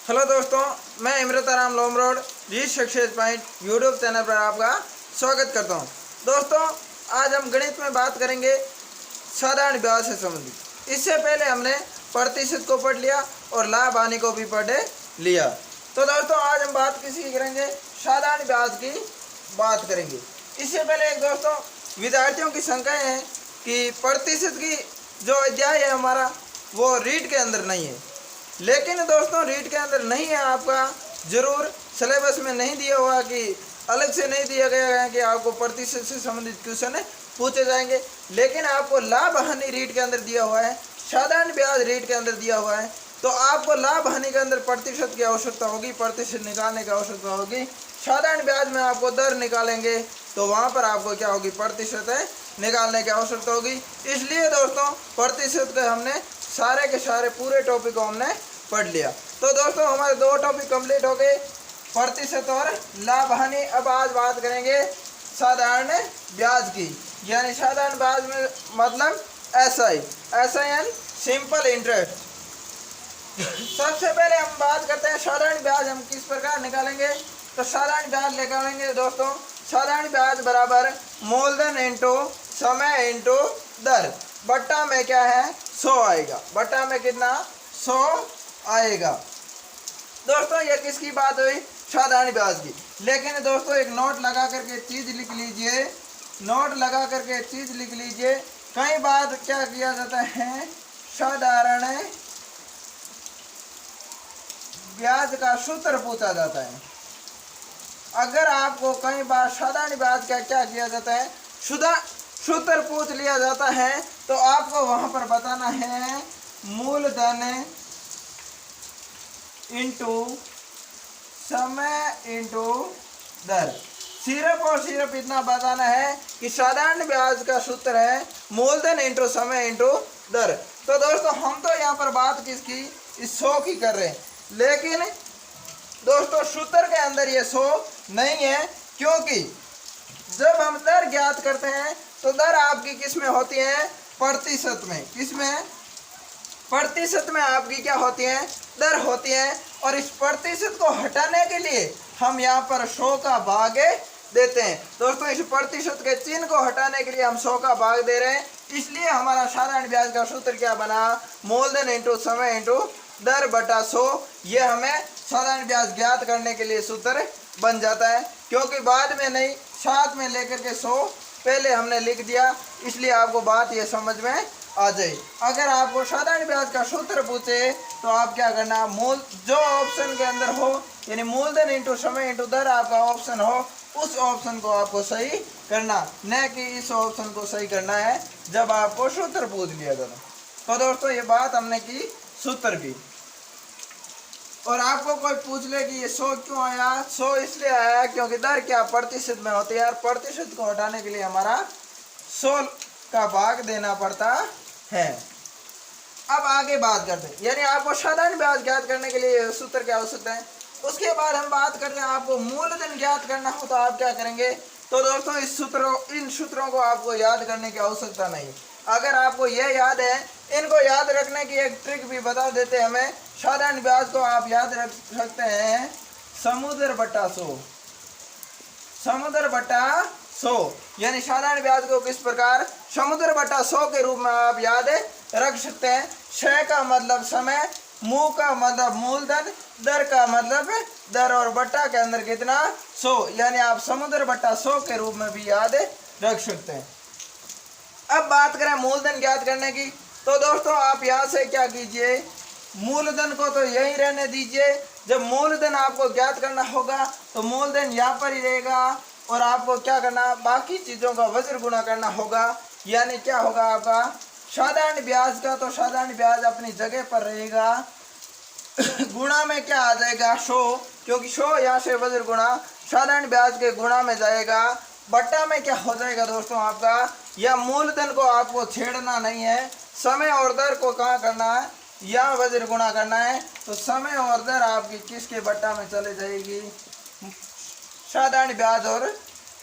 Hello दोस्तों, मैं इमरताराम लोमरोड जी success point YouTube channel पर आपका स्वागत करता हूं। दोस्तों, आज हम गणित में बात करेंगे साधारण ब्याज से संबंधित। इससे पहले हमने प्रतिशत को पढ़ लिया और लाभ हानि को भी पढ़ लिया। तो दोस्तों, आज हम बात किसी करेंगे साधारण ब्याज की बात करेंगे। इससे पहले एक दोस्तों विद्यार्थियों की शंकाएं हैं कि प्रतिशत की जो अध्याय है हमारा वो रीड के अंदर नहीं है। लेकिन दोस्तों, रीड के अंदर नहीं है, आपका जरूर सिलेबस में नहीं दिया हुआ कि अलग से नहीं दिया गया है कि आपको प्रतिशत से संबंधित क्वेश्चन पूछे जाएंगे। लेकिन आपको लाभ हानि रीड के अंदर दिया हुआ है, साधारण ब्याज रीड के अंदर दिया हुआ है। तो आपको लाभ हानि के अंदर प्रतिशत की आवश्यकता होगी, प्रतिशत निकालने की आवश्यकता होगी। साधारण ब्याज में आपको दर निकालेंगे तो वहाँ पर आपको क्या होगी, प्रतिशत निकालने की आवश्यकता होगी। इसलिए दोस्तों, प्रतिशत के हमने सारे के सारे पूरे टॉपिक को हमने पढ़ लिया। तो दोस्तों, हमारे दो टॉपिक कंप्लीट हो गए, प्रतिशत और लाभ हानि। अब आज बात करेंगे साधारण ब्याज की, यानी साधारण ब्याज में मतलब एसआई एंड सिंपल इंटरेस्ट। सबसे पहले हम बात करते हैं साधारण ब्याज हम किस प्रकार निकालेंगे। तो साधारण ब्याज निकालेंगे दोस्तों, साधारण ब्याज बराबर मूलधन इंटू समय इंटू दर। बट्टा में क्या है, 100 आएगा। बट्टा में कितना, 100 आएगा। दोस्तों, ये किसकी बात हुई, साधारण ब्याज की। लेकिन दोस्तों, एक नोट लगा करके चीज लिख लीजिए, नोट लगा करके चीज लिख लीजिए। कई बार क्या किया जाता है, साधारण ब्याज का सूत्र पूछा जाता है। अगर आपको कई बार साधारण ब्याज का क्या किया जाता है, सूत्र पूछ लिया जाता है, तो आपको वहां पर बताना है मूलधन इंटू समय इंटू दर। सिर्फ और सिर्फ इतना बताना है कि साधारण ब्याज का सूत्र है मूलधन इंटू समय इंटू दर। तो दोस्तों, हम तो यहाँ पर बात किसकी, इस 100 की कर रहे हैं। लेकिन दोस्तों, सूत्र के अंदर ये 100 नहीं है, क्योंकि जब हम दर ज्ञात करते हैं तो दर आपकी किस में होती है, प्रतिशत में। किसमें, प्रतिशत में आपकी क्या होती है, दर होती है। और इस प्रतिशत को हटाने के लिए हम यहाँ पर 100 का भाग देते हैं। दोस्तों, इस प्रतिशत के चिन्ह को हटाने के लिए हम 100 का भाग दे रहे हैं। इसलिए हमारा साधारण ब्याज का सूत्र क्या बना, मूलधन इंटू समय इंटू दर बटा 100। ये हमें साधारण ब्याज ज्ञात करने के लिए सूत्र बन जाता है, क्योंकि बाद में नहीं, साथ में लेकर के 100 पहले हमने लिख दिया। इसलिए आपको बात ये समझ में आ जाए। अगर आपको साधारण ब्याज का सूत्र पूछे तो आप क्या करना, मूल जो ऑप्शन के अंदर हो, यानी मूलधन इंटू समय इंटू दर आपका ऑप्शन हो, उस ऑप्शन को आपको सही करना, न कि इस ऑप्शन को सही करना है जब आपको सूत्र पूछ लिया जाता। तो दोस्तों, ये बात हमने की सूत्र की। और आपको कोई पूछ ले कि ये 100 क्यों आया, 100 इसलिए आया क्योंकि दर क्या प्रतिशत में होती है, और प्रतिशत को हटाने के लिए हमारा 100 का भाग देना पड़ता है। अब आगे बात करते हैं, यानी आपको साधारण ब्याज ज्ञात करने के लिए सूत्र की आवश्यकता है। उसके बाद हम बात करते हैं, आपको मूलधन ज्ञात करना हो तो आप क्या करेंगे। तो दोस्तों, इन सूत्रों को आपको याद करने की आवश्यकता नहीं। अगर आपको यह याद है, इनको याद रखने की एक ट्रिक भी बता देते हैं हमें। साधारण ब्याज को आप याद रख सकते हैं समुद्र बटा 100, समुद्र बटा 100। यानी साधारण ब्याज को किस प्रकार, समुद्र बटा 100 के रूप में आप याद रख सकते हैं। 6 का मतलब समय, मू का मतलब मूलधन, दर का मतलब दर, और बट्टा के अंदर कितना, 100। यानी आप समुद्र बटा 100 के रूप में भी याद रख सकते हैं। अब बात करें मूलधन ज्ञात करने की, तो दोस्तों आप यहाँ से क्या कीजिए, मूलधन को तो यही रहने दीजिए। जब मूलधन आपको ज्ञात करना होगा तो मूलधन यहाँ पर ही रहेगा, और आपको क्या करना, बाकी चीज़ों का वज्र गुणा करना होगा। यानी क्या होगा आपका, साधारण ब्याज का तो साधारण ब्याज अपनी जगह पर रहेगा, गुणा में क्या आ जाएगा, 100, क्योंकि 100 यहाँ से वज्र गुणा साधारण ब्याज के गुणा में जाएगा। बट्टा में क्या हो जाएगा दोस्तों आपका, या मूलधन को आपको छेड़ना नहीं है, समय और दर को कहाँ करना है, या वज्र गुणा करना है। तो समय और दर आपकी किसके बट्टा में चले जाएगी, साधारण ब्याज और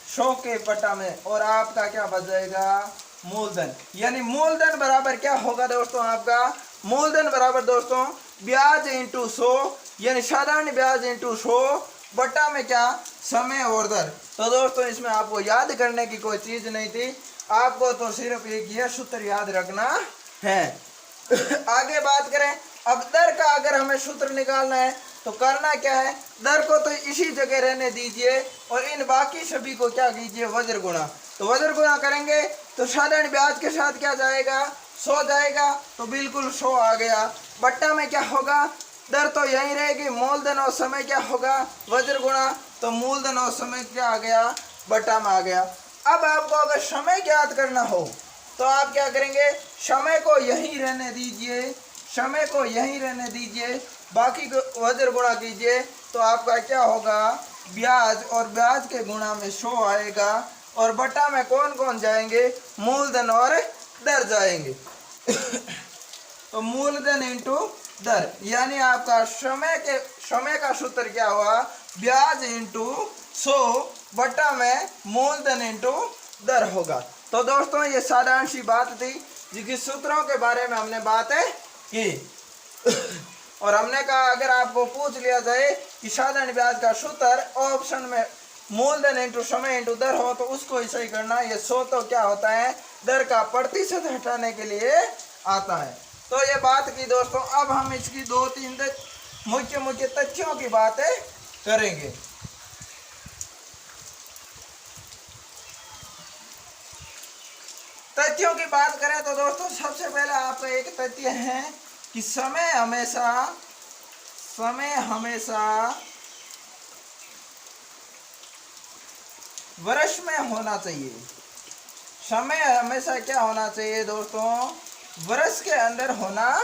100 के बट्टा में, और आपका क्या बच जाएगा, मूलधन। यानी मूलधन बराबर क्या होगा दोस्तों, आपका मूलधन बराबर दोस्तों ब्याज इंटू 100, यानी साधारण ब्याज इंटू 100 बटा में क्या, समय और दर। तो दोस्तों इसमें आपको याद करने की कोई चीज नहीं थी, आपको तो सिर्फ एक यह सूत्र याद रखना है। आगे बात करें, अब दर का अगर हमें सूत्र निकालना है तो करना क्या है, दर को तो इसी जगह रहने दीजिए और इन बाकी सभी को क्या कीजिए, वज्र गुणा। तो वज्र गुणा करेंगे तो साधारण ब्याज के साथ क्या जाएगा, 100 जाएगा, तो बिल्कुल 100 आ गया। बट्टा में क्या होगा, दर तो यही रहेगी, मूलधन और समय क्या होगा, वज्र गुणा, तो मूलधन और समय क्या आ गया, बट्टा में आ गया। अब आपको अगर समय ज्ञात करना हो तो आप क्या करेंगे, समय को यहीं रहने दीजिए, समय को यहीं रहने दीजिए, बाकी को वज्र गुणा कीजिए, तो आपका क्या होगा, ब्याज और ब्याज के गुणा में 100 आएगा और बटा में कौन कौन जाएंगे, मूलधन और दर जाएंगे। तो मूलधन इंटू दर, यानी आपका समय का सूत्र क्या हुआ, ब्याज इंटू 100 बटा में मूलधन इंटू दर होगा। तो दोस्तों ये साधारण सी बात थी जिसकी सूत्रों के बारे में हमने बातें की। और हमने कहा अगर आपको पूछ लिया जाए कि साधारण ब्याज का सूत्र ऑप्शन में मूलधन इंटू समय इंटू दर हो तो उसको ही सही करना। ये 100 तो क्या होता है, दर का प्रतिशत हटाने के लिए आता है। तो ये बात की दोस्तों, अब हम इसकी 2-3 मुख्य मुख्य तथ्यों की बातें करेंगे। तथ्यों की बात करें तो दोस्तों सबसे पहले आपका एक तथ्य है कि समय हमेशा वर्ष में होना चाहिए। समय हमेशा क्या होना चाहिए दोस्तों, वर्ष के अंदर होना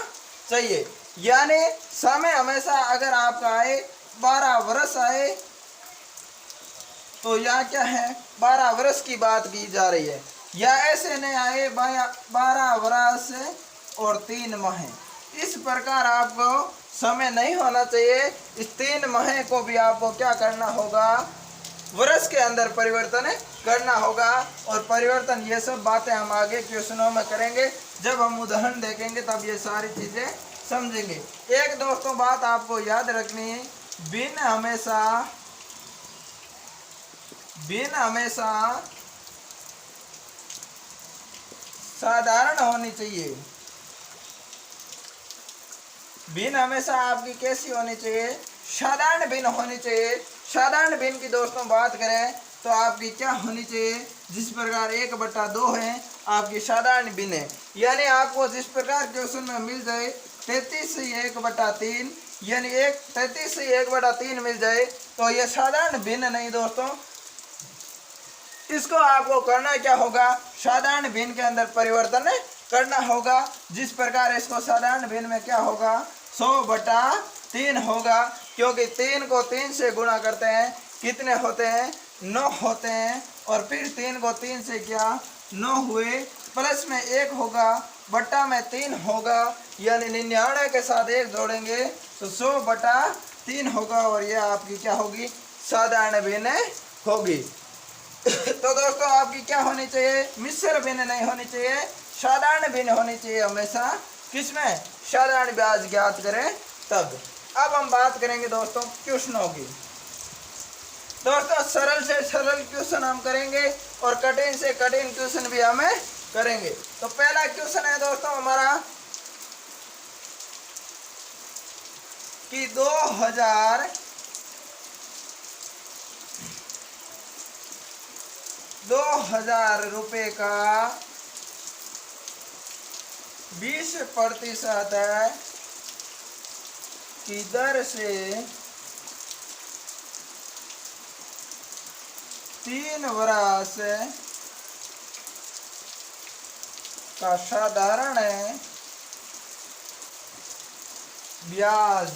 चाहिए। यानी समय हमेशा अगर आपका आए 12 वर्ष आए तो यहाँ क्या है, 12 वर्ष की बात की जा रही है, या ऐसे नहीं आए 12 वर्ष और 3 माह। इस प्रकार आपको समय नहीं होना चाहिए। इस 3 माह को भी आपको क्या करना होगा, वर्ष के अंदर परिवर्तन करना होगा। और परिवर्तन ये सब बातें हम आगे क्वेश्चनों में करेंगे, जब हम उदाहरण देखेंगे तब ये सारी चीजें समझेंगे। एक दोस्तों बात आपको याद रखनी है, बिन हमेशा साधारण होनी चाहिए। भिन्न हमेशा आपकी कैसी होनी चाहिए, साधारण भिन्न होनी चाहिए। साधारण भिन्न की दोस्तों बात करें तो आपकी क्या होनी चाहिए, जिस प्रकार 1/2 है आपकी साधारण भिन्न है। यानी आपको जिस प्रकार क्वेश्चन में मिल जाए 33/1/3, यानी 33/1/3 मिल जाए तो ये साधारण भिन्न नहीं दोस्तों। इसको आपको करना क्या होगा, साधारण भिन्न के अंदर परिवर्तन करना होगा। जिस प्रकार इसको साधारण भिन्न में क्या होगा, 100/3 होगा, क्योंकि 3 को 3 से गुणा करते हैं, कितने होते हैं, 9 होते हैं। और फिर 3 को 3 से क्या 9 हुए, प्लस में 1 होगा, बट्टा में 3 होगा, यानी 99 के साथ 1 जोड़ेंगे तो 100/3 होगा। और यह आपकी क्या होगी, साधारण भिन्न होगी। तो दोस्तों आपकी क्या होनी चाहिए, मिश्र भिन्न नहीं होनी चाहिए, साधारण भिन्न होनी चाहिए हमेशा। किसमें, साधारण ब्याज ज्ञात करें तब। अब हम बात करेंगे दोस्तों क्वेश्चनों की। दोस्तों सरल से सरल क्वेश्चन हम करेंगे और कठिन से कठिन क्वेश्चन भी हमें करेंगे। तो पहला क्वेश्चन है दोस्तों हमारा कि 2000 रुपये का 20% की दर से 3 वर्ष का साधारण ब्याज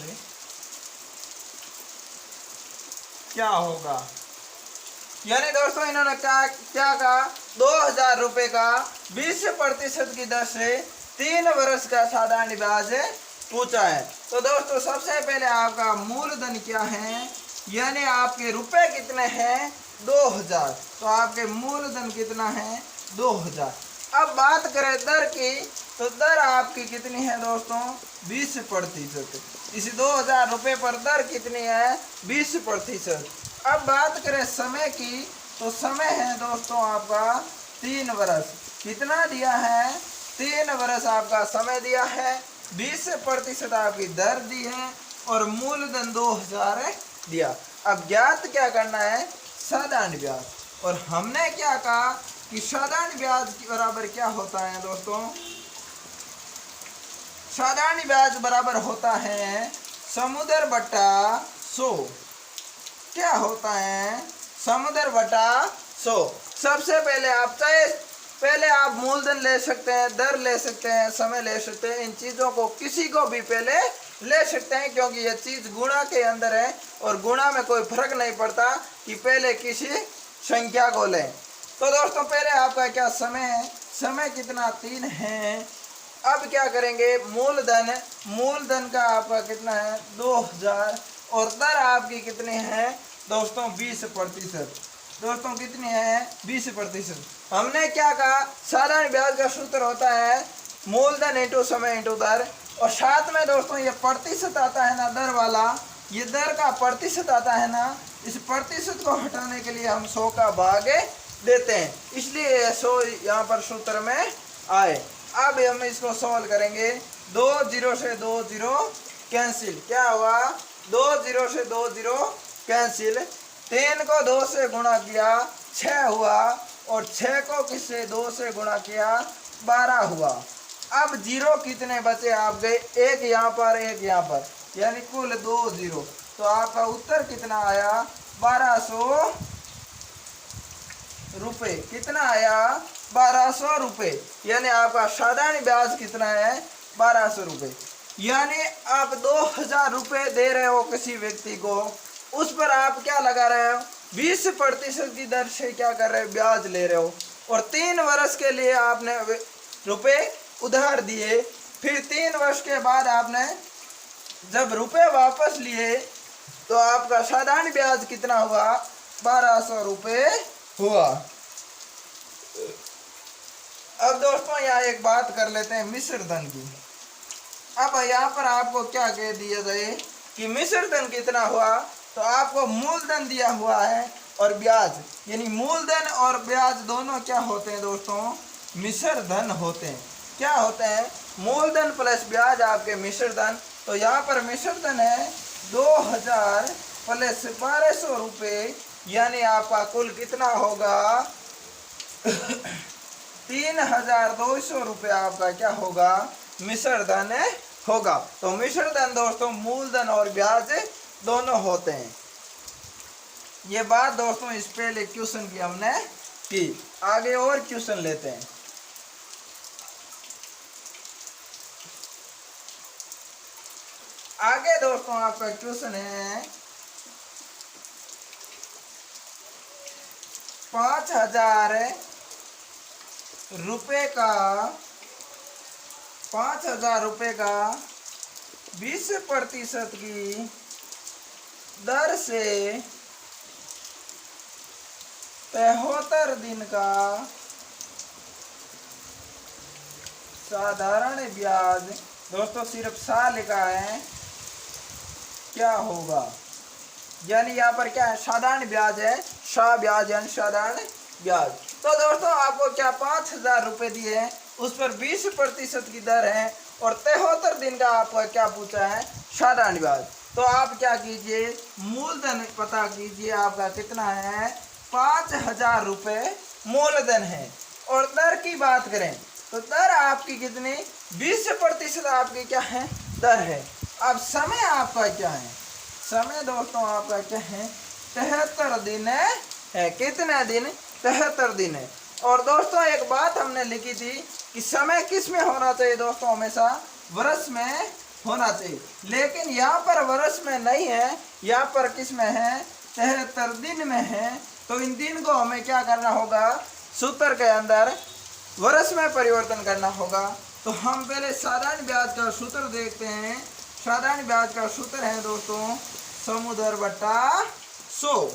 क्या होगा। यानी दोस्तों इन्होंने क्या कहा, 2000 रुपये का 20% की दर से 3 वर्ष का साधारण ब्याज पूछा है। तो दोस्तों सबसे पहले आपका मूलधन क्या है, यानी आपके रुपए कितने हैं, 2000। तो आपके मूलधन कितना है, 2000। अब बात करें दर की, तो दर आपकी कितनी है दोस्तों? 20%। इस 2000 रुपये पर दर कितनी है? 20%। अब बात करें समय की, तो समय है दोस्तों आपका 3 वर्ष। कितना दिया है? 3 वर्ष आपका समय दिया है, 20% आपकी दर दी है और मूलधन 2000 दिया। अब ज्ञात क्या करना है? साधारण ब्याज। और हमने क्या कहा कि साधारण ब्याज के बराबर क्या होता है दोस्तों? साधारण ब्याज बराबर होता है समुद्र बटा 100। क्या होता है? समुद्र बटा 100। सबसे पहले आप चाहे पहले आप मूलधन ले सकते हैं, दर ले सकते हैं, समय ले सकते हैं। इन चीज़ों को किसी को भी पहले ले सकते हैं, क्योंकि ये चीज़ गुणा के अंदर है और गुणा में कोई फर्क नहीं पड़ता कि पहले किसी संख्या को लें। तो दोस्तों पहले आपका क्या समय है? समय कितना? 3 है। अब क्या करेंगे? मूलधन, मूलधन का आपका कितना है? 2000 और दर आपकी कितनी है दोस्तों? 20%। दोस्तों कितनी है? 20%। हमने क्या कहा? साधारण ब्याज का सूत्र होता है मूलधन इंटू समय इंटू दर। और साथ में दोस्तों ये प्रतिशत आता है ना, दर वाला, ये दर का प्रतिशत आता है ना, इस प्रतिशत को हटाने के लिए हम 100 का भाग देते हैं, इसलिए 100 यहाँ पर सूत्र में आए। अब हम इसको सॉल्व करेंगे। 2 0 से 2 0 कैंसिल। क्या हुआ? 2 0 से 2 0 कैंसिल। 3 को 2 से गुणा किया 6 हुआ और 6 को किससे? 2 से गुणा किया 12 हुआ। अब जीरो कितने बचे आपके? एक यहाँ पर, एक यहाँ पर, यानी कुल 2 0। तो आपका उत्तर कितना आया? 1200 रुपये। कितना आया? 1200 रुपये। यानी आपका साधारण ब्याज कितना है? 1200 रुपये। यानी आप 2000 रुपये दे रहे हो किसी व्यक्ति को, उस पर आप क्या लगा रहे हो? 20% की दर से क्या कर रहे हो? ब्याज ले रहे हो। और 3 वर्ष के लिए आपने रुपये उधार दिए, फिर 3 वर्ष के बाद आपने जब रुपये वापस लिए तो आपका साधारण ब्याज कितना हुआ? 1200 रुपये हुआ। अब दोस्तों यहाँ एक बात कर लेते हैं मिश्र धन की। अब यहाँ पर आपको क्या कह दिया जाए कि मिश्र धन कितना हुआ? तो आपको मूलधन दिया हुआ है और ब्याज, यानी मूलधन और ब्याज दोनों क्या होते हैं दोस्तों? मिश्र धन होते हैं। क्या होते हैं? मूलधन प्लस ब्याज आपके मिश्र धन। तो यहाँ पर मिश्र धन है 2000 प्लस 1200 रुपये, यानी आपका कुल कितना होगा? 3200 रुपये आपका क्या होगा? मिश्र धन होगा। तो मिश्र धन दोस्तों मूलधन और ब्याज दोनों होते हैं। ये बात दोस्तों इस पहले क्वेश्चन की हमने की। आगे और क्वेश्चन लेते हैं। आगे दोस्तों आपका क्वेश्चन है 5000 रुपये का 5000 रुपये का 20% की दर से 73 दिन का साधारण ब्याज, दोस्तों सिर्फ सा लिखा है, क्या होगा? यानी यहाँ पर क्या है? साधारण ब्याज है, सा ब्याज यानी साधारण ब्याज। तो दोस्तों आपको क्या 5000 रुपये दिए हैं, उस पर 20% की दर है और 73 दिन का आपका क्या पूछा है? साधारण ब्याज। तो आप क्या कीजिए? मूलधन पता कीजिए, आपका कितना है? 5000 रुपये मूलधन है। और दर की बात करें तो दर आपकी कितनी? 20% आपकी क्या है? दर है। अब समय आपका क्या है? समय दोस्तों आपका क्या है? 73 दिन है। कितने दिन? 73 दिन है। और दोस्तों एक बात हमने लिखी थी कि समय किस में होना चाहिए दोस्तों? हमेशा वर्ष में होना चाहिए, लेकिन यहाँ पर वर्ष में नहीं है, यहाँ पर किस में है? 73 दिन में है। तो इन दिन को हमें क्या करना होगा? सूत्र के अंदर वर्ष में परिवर्तन करना होगा। तो हम पहले साधारण ब्याज का सूत्र देखते हैं। साधारण ब्याज का सूत्र है दोस्तों समुद्र बटा 100।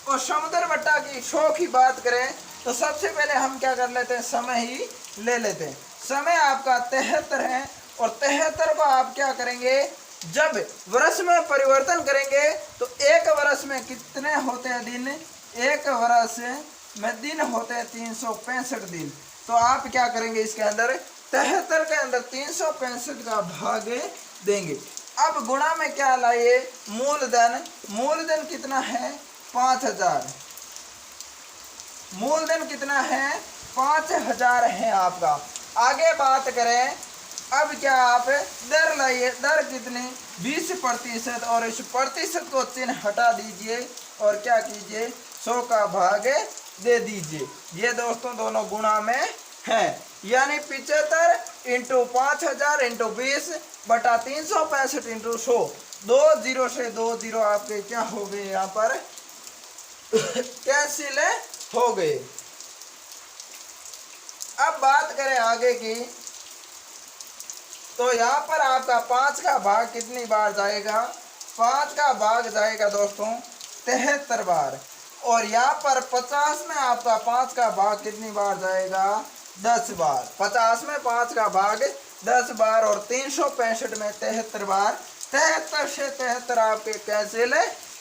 और समुद्र बट्टा की 100 की बात करें तो सबसे पहले हम क्या कर लेते हैं, समय ही ले लेते हैं। समय आपका 73 है और 73 को आप क्या करेंगे, जब वर्ष में परिवर्तन करेंगे तो एक वर्ष में कितने होते हैं दिन, एक वर्ष में दिन होते हैं 365 दिन। तो आप क्या करेंगे, इसके अंदर 73 के अंदर 365 का भाग देंगे। अब गुणा में क्या लाइए, मूलधन। मूलधन कितना है, 5000। मूलधन कितना है, 5000 है आपका। आगे बात करें, अब क्या आप दर लाइए, दर कितनी, 20%, और इस प्रतिशत को चिन्ह हटा दीजिए और क्या कीजिए, 100 का भाग दे दीजिए। ये दोस्तों दोनों गुणा में है, यानी 75 इंटू 5000 इंटू 20 बटा 365 इंटू 100। 2 0 से 2 0 आपके क्या हो गए, यहाँ पर कैंसिल हो गए। अब बात करें आगे की, तो यहाँ पर आपका 5 का भाग कितनी बार जाएगा, 5 का भाग जाएगा दोस्तों 73 बार। और यहाँ पर 50 में आपका 5 का भाग कितनी बार जाएगा, 10 बार। 50 में 5 का भाग 10 बार और 365 में 73 बार। 73 से 73 आपके कैंसिल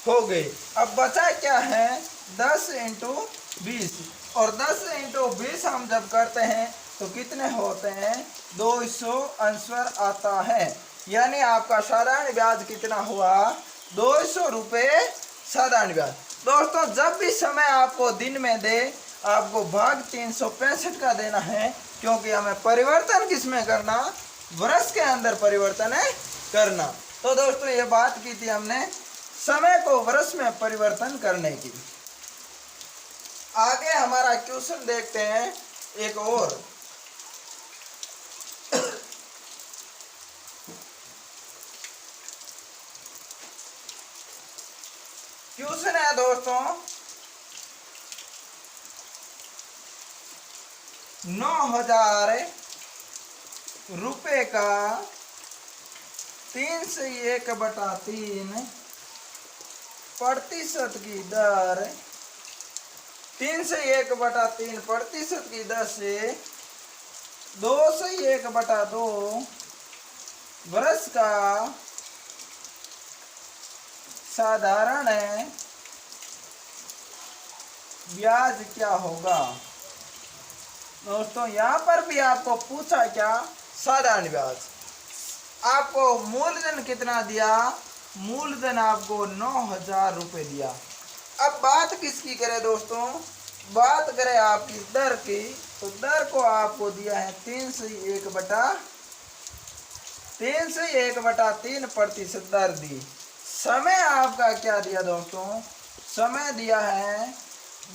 हो गए। अब बचा क्या है, 10 इंटू 20, और 10 इंटू 20 हम जब करते हैं तो कितने होते हैं, 200 आंसर आता है। यानी आपका साधारण ब्याज कितना हुआ, 200 रुपये साधारण ब्याज। दोस्तों जब भी समय आपको दिन में दे, आपको भाग 365 का देना है, क्योंकि हमें परिवर्तन किसमें करना, वर्ष के अंदर परिवर्तन है करना। तो दोस्तों ये बात की थी हमने समय को वर्ष में परिवर्तन करने की। आगे हमारा क्वेश्चन देखते हैं एक और। क्वेश्चन है दोस्तों, 9000 रुपये का 3 से 1/3 प्रतिशत की दर, 3 से 1/3 प्रतिशत की दर से 2 से 1/2 वर्ष का साधारण ब्याज क्या होगा। दोस्तों यहाँ पर भी आपको पूछा क्या, साधारण ब्याज। आपको मूलधन कितना दिया, मूलधन आपको 9000 रुपये दिया। अब बात किसकी करें दोस्तों, बात करें आपकी दर की, तो दर को आपको दिया है 3 से 1/3 प्रतिशत दर दी। समय आपका क्या दिया दोस्तों, समय दिया है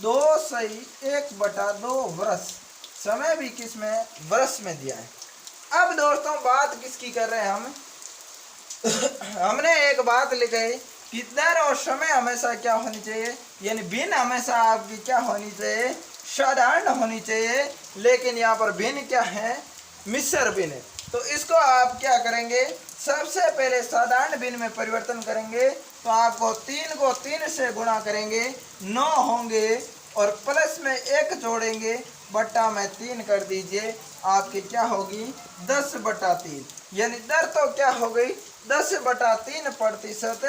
2 से 1/2 वर्ष। समय भी किस में, वर्ष में दिया है। अब दोस्तों बात किसकी कर रहे हैं हम हमने एक बात लिखी कि दर और समय हमेशा क्या होनी चाहिए, यानी भिन्न हमेशा आपकी क्या होनी चाहिए, साधारण होनी चाहिए। लेकिन यहाँ पर भिन्न क्या है, मिश्र भिन्न। तो इसको आप क्या करेंगे, सबसे पहले साधारण भिन्न में परिवर्तन करेंगे। तो आपको 3 को 3 से गुणा करेंगे, 9 होंगे, और प्लस में 1 जोड़ेंगे, बट्टा में 3 कर दीजिए, आपकी क्या होगी 10/3। यानी दर तो क्या हो गई, 10/3 प्रतिशत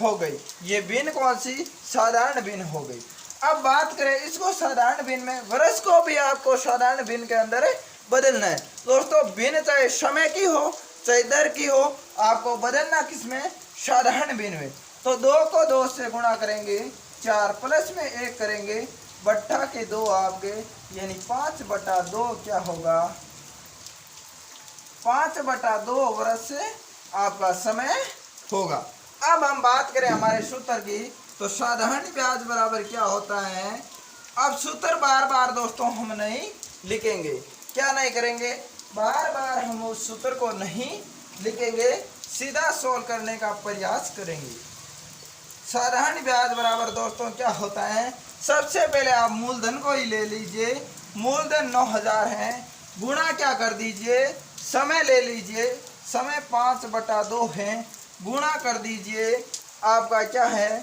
हो गई। ये भिन्न कौन सी, साधारण भिन्न हो गई। अब बात करें इसको साधारण भिन्न में, वर्ष को भी आपको साधारण भिन्न के अंदर बदलना है। दोस्तों भिन्न चाहे समय की हो चाहे दर की हो, आपको बदलना किसमें, साधारण भिन्न में। तो 2 को 2 से गुणा करेंगे, 4 प्लस में 1 करेंगे, बट्टा के 2 आपके, यानी 5/2 क्या होगा, 5/2 वर्ष से आपका समय होगा। अब हम बात करें हमारे सूत्र की, तो साधारण ब्याज बराबर क्या होता है। अब सूत्र बार बार दोस्तों हम नहीं लिखेंगे, क्या नहीं करेंगे, बार बार हम उस सूत्र को नहीं लिखेंगे, सीधा सोल्व करने का प्रयास करेंगे। साधारण ब्याज बराबर दोस्तों क्या होता है, सबसे पहले आप मूलधन को ही ले लीजिए। मूलधन 9000 है, गुणा क्या कर दीजिए, समय ले लीजिए, समय 5/2 है, गुणा कर दीजिए, आपका क्या है,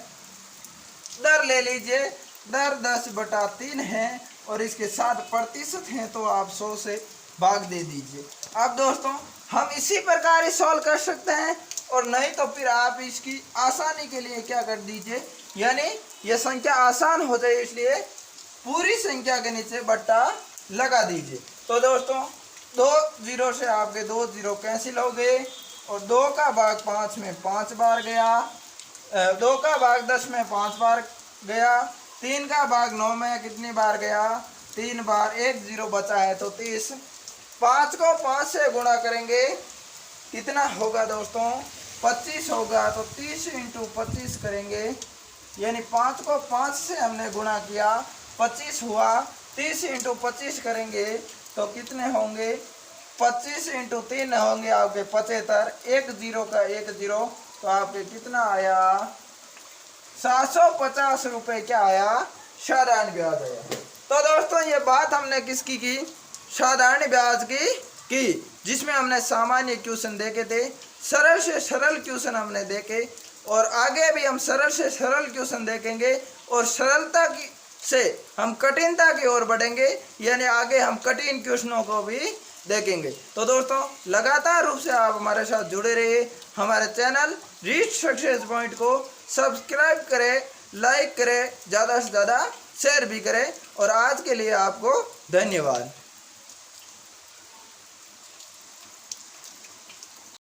दर ले लीजिए, दर 10/3 है, और इसके साथ प्रतिशत हैं तो आप 100 से भाग दे दीजिए। अब दोस्तों हम इसी प्रकार ही सॉल्व कर सकते हैं, और नहीं तो फिर आप इसकी आसानी के लिए क्या कर दीजिए, यानी ये संख्या आसान हो जाए इसलिए पूरी संख्या के नीचे बट्टा लगा दीजिए। तो दोस्तों 2 जीरो से आपके 2 जीरो कैंसिल हो गए, और 2 का भाग 5 में 5 बार गया, 2 का भाग 10 में 5 बार गया, 3 का भाग 9 में कितनी बार गया, 3 बार, 1 जीरो बचा है तो 30। 5 को 5 से गुणा करेंगे कितना होगा दोस्तों, 25 होगा। तो 30 × 25 करेंगे, यानी 5 को 5 से हमने गुणा किया, 25 हुआ। 30 × 25 करेंगे तो कितने होंगे, 25 × 3 होंगे आपके 75। 1 जीरो का 1 जीरो, तो आपके कितना आया, 750 रुपये क्या आया, साधारण ब्याज आया। तो दोस्तों ये बात हमने किसकी की, साधारण ब्याज की, जिसमें हमने सामान्य क्वेश्चन देखे थे, सरल से सरल क्वेश्चन हमने देखे, और आगे भी हम सरल से सरल क्वेश्चन देखेंगे, और सरलता की से हम कठिनता की ओर बढ़ेंगे, यानी आगे हम कठिन क्वेश्चनों को भी देखेंगे। तो दोस्तों लगातार रूप से आप हमारे साथ जुड़े रहिए। हमारे चैनल रीच सक्सेस पॉइंट को सब्सक्राइब करें, लाइक करें, ज़्यादा से ज़्यादा शेयर भी करें, और आज के लिए आपको धन्यवाद।